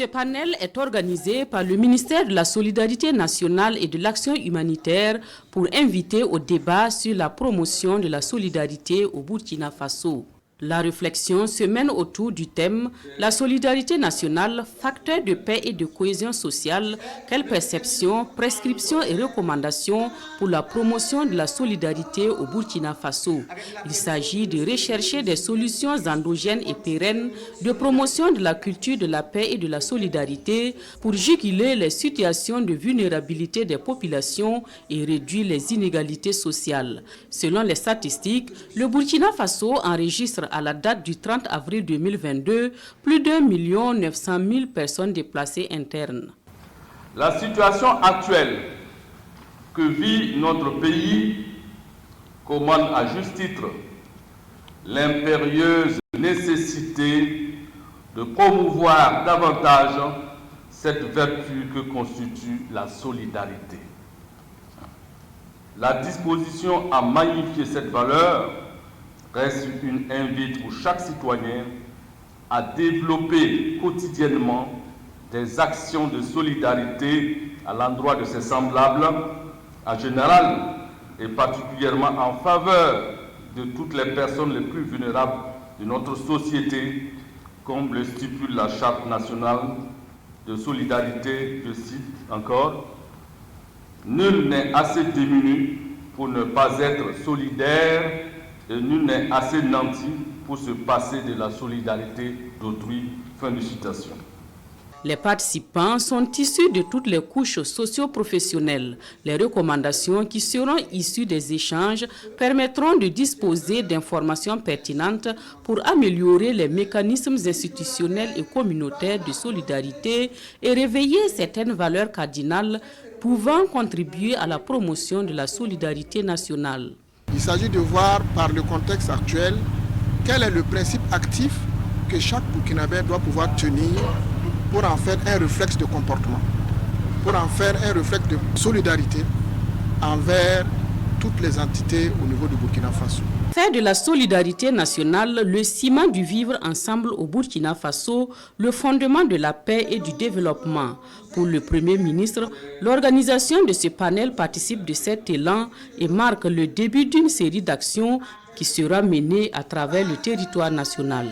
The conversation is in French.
Ce panel est organisé par le ministère de la Solidarité nationale et de l'Action humanitaire pour inviter au débat sur la promotion de la solidarité au Burkina Faso. La réflexion se mène autour du thème « La solidarité nationale, facteur de paix et de cohésion sociale, quelle perception, prescriptions et recommandations pour la promotion de la solidarité au Burkina Faso ?» Il s'agit de rechercher des solutions endogènes et pérennes de promotion de la culture de la paix et de la solidarité pour juguler les situations de vulnérabilité des populations et réduire les inégalités sociales. Selon les statistiques, le Burkina Faso enregistre à la date du 30 avril 2022, plus d'1 900 000 personnes déplacées internes. La situation actuelle que vit notre pays commande à juste titre l'impérieuse nécessité de promouvoir davantage cette vertu que constitue la solidarité. La disposition à magnifier cette valeur reste une invite pour chaque citoyen à développer quotidiennement des actions de solidarité à l'endroit de ses semblables, en général et particulièrement en faveur de toutes les personnes les plus vulnérables de notre société, comme le stipule la Charte nationale de solidarité. Je cite encore, « Nul n'est assez démuni pour ne pas être solidaire et nul n'est assez nanti pour se passer de la solidarité d'autrui. » Fin de citation. Les participants sont issus de toutes les couches socio-professionnelles. Les recommandations qui seront issues des échanges permettront de disposer d'informations pertinentes pour améliorer les mécanismes institutionnels et communautaires de solidarité et réveiller certaines valeurs cardinales pouvant contribuer à la promotion de la solidarité nationale. Il s'agit de voir par le contexte actuel quel est le principe actif que chaque Burkinabé doit pouvoir tenir pour en faire un réflexe de comportement, pour en faire un réflexe de solidarité envers toutes les entités au niveau du Burkina Faso. Faire de la solidarité nationale le ciment du vivre ensemble au Burkina Faso, le fondement de la paix et du développement. Pour le Premier ministre, l'organisation de ce panel participe de cet élan et marque le début d'une série d'actions qui sera menée à travers le territoire national.